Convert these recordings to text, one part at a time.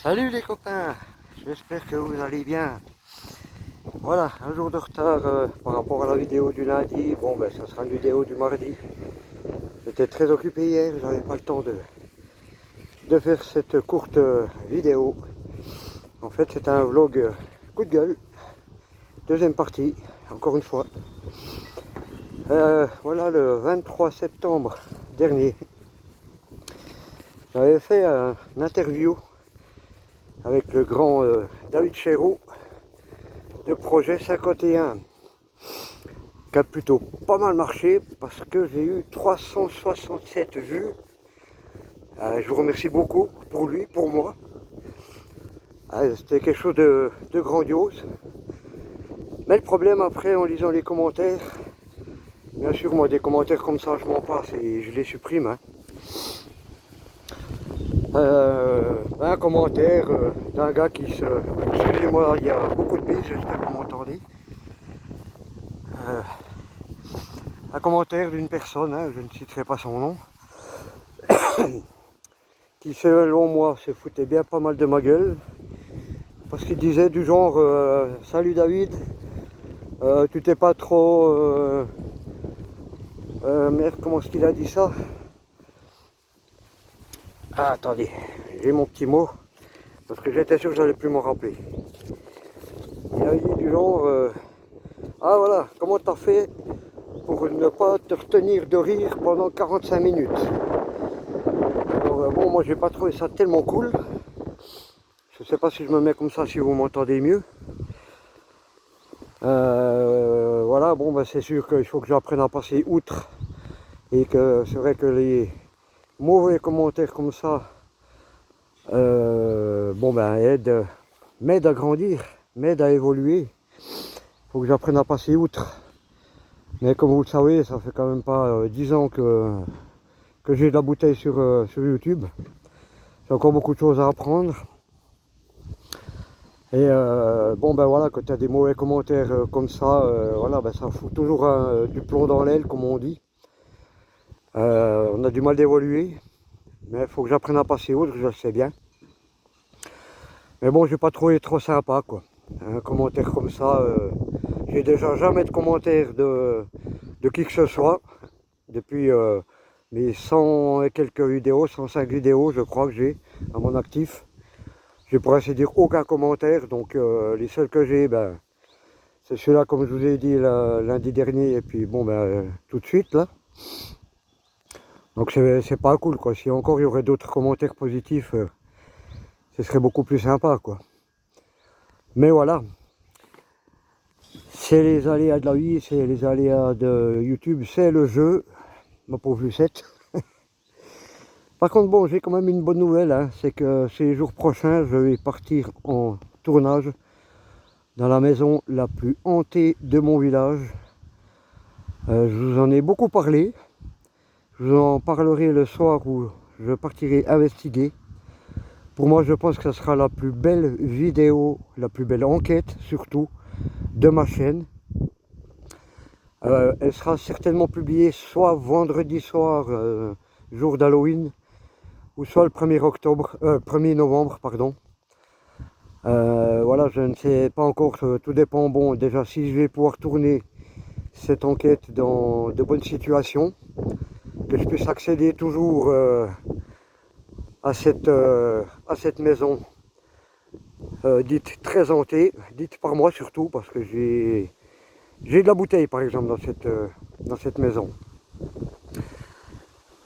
Salut les copains, j'espère que vous allez bien. Voilà, un jour de retard par rapport à la vidéo du lundi. Bon ben ça sera une vidéo du mardi. J'étais très occupé hier, j'avais pas le temps de faire cette courte vidéo. En fait c'est un vlog coup de gueule, deuxième partie, encore une fois. Voilà, le 23 septembre dernier, j'avais fait une interview avec le grand David Chéreau de Projet 51, qui a plutôt pas mal marché parce que j'ai eu 367 vues. Je vous remercie beaucoup pour lui, pour moi. C'était quelque chose de grandiose. Mais le problème après, en lisant les commentaires, bien sûr moi des commentaires comme ça je m'en passe et je les supprime. Un commentaire d'un gars qui se... Excusez-moi, il y a beaucoup de bises, j'espère que vous m'entendez. Un commentaire d'une personne, je ne citerai pas son nom, qui selon moi se foutait bien pas mal de ma gueule, parce qu'il disait du genre salut David, tu t'es pas trop... merde, comment est-ce qu'il a dit ça? Ah, attendez, j'ai mon petit mot, parce que j'étais sûr que j'allais plus m'en rappeler. Il a dit du genre, ah voilà, comment t'as fait pour ne pas te retenir de rire pendant 45 minutes? Alors bon, moi j'ai pas trouvé ça tellement cool. Je sais pas si je me mets comme ça, si vous m'entendez mieux. Voilà, bon ben c'est sûr qu'il faut que j'apprenne à passer outre. Et que c'est vrai que les mauvais commentaires comme ça, bon ben m'aident à grandir, m'aident à évoluer. Il faut que j'apprenne à passer outre. Mais comme vous le savez, ça fait quand même pas 10 ans que j'ai de la bouteille sur YouTube. J'ai encore beaucoup de choses à apprendre. Et bon ben voilà, quand tu as des mauvais commentaires comme ça, voilà, ben ça fout toujours du plomb dans l'aile, comme on dit. On a du mal d'évoluer, mais il faut que j'apprenne à passer outre, je le sais bien. Mais bon, j'ai pas trouvé trop sympa, quoi. Un commentaire comme ça, j'ai déjà jamais de commentaire de qui que ce soit, depuis mes 100 et quelques vidéos, 105 vidéos, je crois que j'ai à mon actif. J'ai pour ainsi dire aucun commentaire, donc les seuls que j'ai, ben, c'est ceux-là comme je vous ai dit lundi dernier, et puis bon, ben, tout de suite, là. Donc c'est pas cool, quoi. Si encore il y aurait d'autres commentaires positifs, ce serait beaucoup plus sympa, quoi. Mais voilà, c'est les aléas de la vie, c'est les aléas de YouTube, c'est le jeu, ma pauvre Lucette. Par contre, bon, j'ai quand même une bonne nouvelle, c'est que ces jours prochains, je vais partir en tournage dans la maison la plus hantée de mon village. Je vous en ai beaucoup parlé, je vous en parlerai le soir où je partirai investiguer. Pour moi, je pense que ce sera la plus belle vidéo, la plus belle enquête surtout de ma chaîne. Elle sera certainement publiée soit vendredi soir, jour d'Halloween, ou soit le 1er novembre, pardon. Voilà, je ne sais pas encore, tout dépend, bon, déjà si je vais pouvoir tourner cette enquête dans de bonnes situations, que je puisse accéder toujours à cette maison dite très hantée, dite par moi surtout, parce que j'ai de la bouteille par exemple dans cette maison.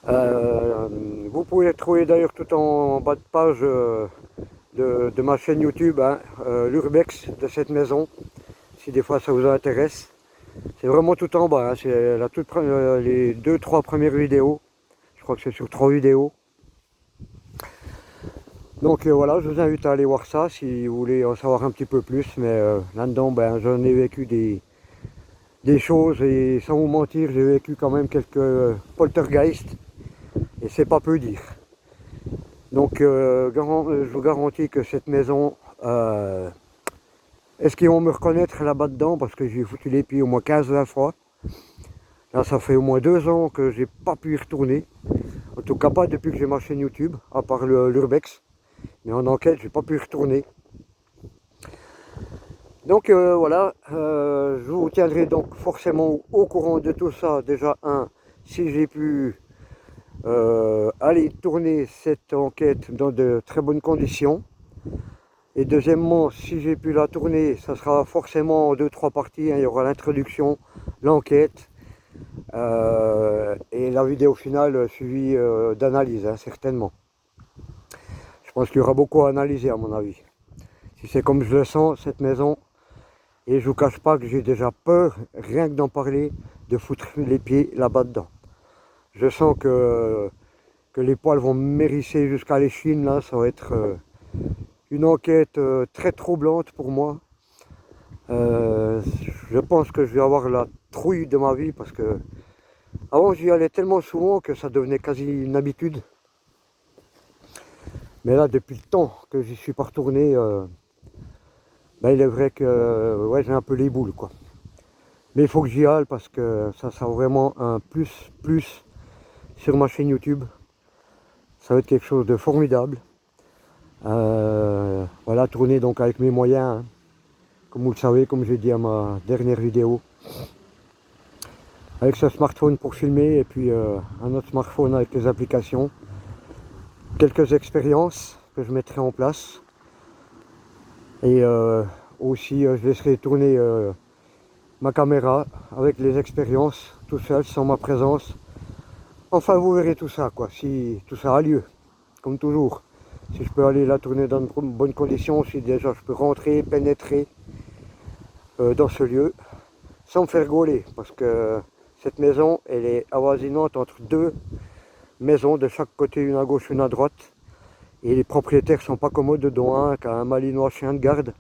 Vous pouvez le trouver d'ailleurs tout en bas de page de ma chaîne YouTube, l'urbex de cette maison, si des fois ça vous intéresse. C'est vraiment tout en bas, c'est les 2-3 premières vidéos, je crois que c'est sur 3 vidéos. Donc voilà, je vous invite à aller voir ça si vous voulez en savoir un petit peu plus, mais là-dedans, ben, j'en ai vécu des choses, et sans vous mentir, j'ai vécu quand même quelques poltergeists, et c'est pas peu dire. Donc je vous garantis que cette maison, est-ce qu'ils vont me reconnaître là-bas dedans, parce que j'ai foutu les pieds au moins 15-20 fois. Là ça fait au moins 2 ans que j'ai pas pu y retourner, en tout cas pas depuis que j'ai ma chaîne YouTube, à part l'urbex. Mais en enquête, j'ai pas pu y retourner. Donc voilà, je vous tiendrai donc forcément au courant de tout ça. Déjà, si j'ai pu aller tourner cette enquête dans de très bonnes conditions. Et deuxièmement, si j'ai pu la tourner, ça sera forcément en 2-3 parties. Hein. Il y aura l'introduction, l'enquête et la vidéo finale suivie d'analyse, hein, certainement. Je pense qu'il y aura beaucoup à analyser à mon avis. Si c'est comme je le sens, cette maison, et je vous cache pas que j'ai déjà peur, rien que d'en parler, de foutre les pieds là-bas dedans. Je sens que les poils vont m'hérisser jusqu'à l'échine, là, ça va être une enquête très troublante pour moi. Je pense que je vais avoir la trouille de ma vie parce que avant j'y allais tellement souvent que ça devenait quasi une habitude. Mais là, depuis le temps que j'y suis pas retourné, ben, il est vrai que ouais, j'ai un peu les boules, quoi. Mais il faut que j'y aille parce que ça sera vraiment un plus sur ma chaîne YouTube. Ça va être quelque chose de formidable. Voilà, tourner donc avec mes moyens, hein. Comme vous le savez, comme j'ai dit à ma dernière vidéo. Avec ce smartphone pour filmer et puis un autre smartphone avec les applications. Quelques expériences que je mettrai en place. Et aussi, je laisserai tourner ma caméra avec les expériences, tout seul, sans ma présence. Enfin, vous verrez tout ça, quoi, si tout ça a lieu, comme toujours. Si je peux aller la tourner dans de bonnes conditions, si déjà je peux rentrer, pénétrer dans ce lieu, sans me faire gauler, parce que cette maison, elle est avoisinante entre deux maisons de chaque côté, une à gauche, une à droite. Et les propriétaires sont pas commodes dedans, hein, qui a un malinois chien de garde,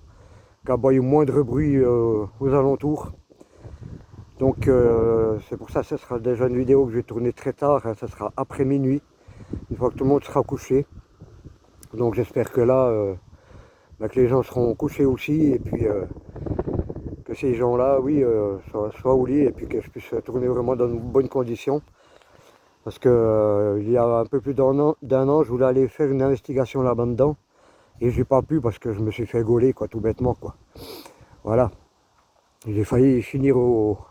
qui aboie moindre bruit aux alentours. Donc c'est pour ça que ce sera déjà une vidéo que je vais tourner très tard, hein, ça sera après minuit, une fois que tout le monde sera couché. Donc j'espère que là, que les gens seront couchés aussi, et puis que ces gens-là, oui, soient au lit, et puis que je puisse tourner vraiment dans de bonnes conditions. Parce que il y a un peu plus d'un an, je voulais aller faire une investigation là-bas dedans, et j'ai pas pu parce que je me suis fait gauler, quoi, tout bêtement, quoi. Voilà. J'ai failli finir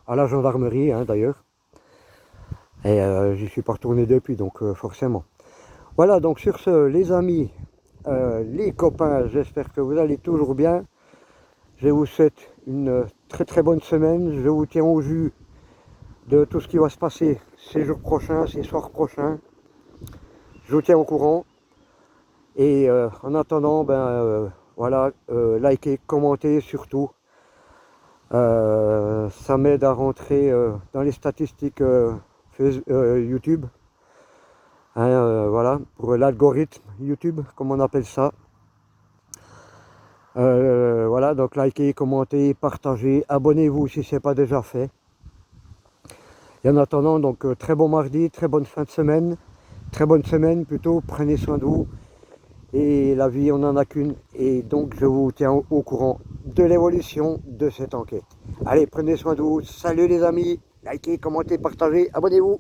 à la gendarmerie, hein, d'ailleurs. Et j'y suis pas retourné depuis, donc forcément. Voilà, donc sur ce, les amis, les copains, j'espère que vous allez toujours bien. Je vous souhaite une très bonne semaine. Je vous tiens au jus de tout ce qui va se passer ces jours prochains, ces soirs prochains. Je vous tiens au courant. Et en attendant, voilà, likez, commentez surtout. Ça m'aide à rentrer dans les statistiques YouTube. Hein, voilà, pour l'algorithme YouTube, comme on appelle ça. Voilà, donc likez, commentez, partagez, abonnez-vous si ce n'est pas déjà fait. Et en attendant, donc très bon mardi, très bonne fin de semaine, très bonne semaine plutôt, prenez soin de vous. Et la vie, on n'en a qu'une, et donc je vous tiens au courant de l'évolution de cette enquête. Allez, prenez soin de vous, salut les amis, likez, commentez, partagez, abonnez-vous.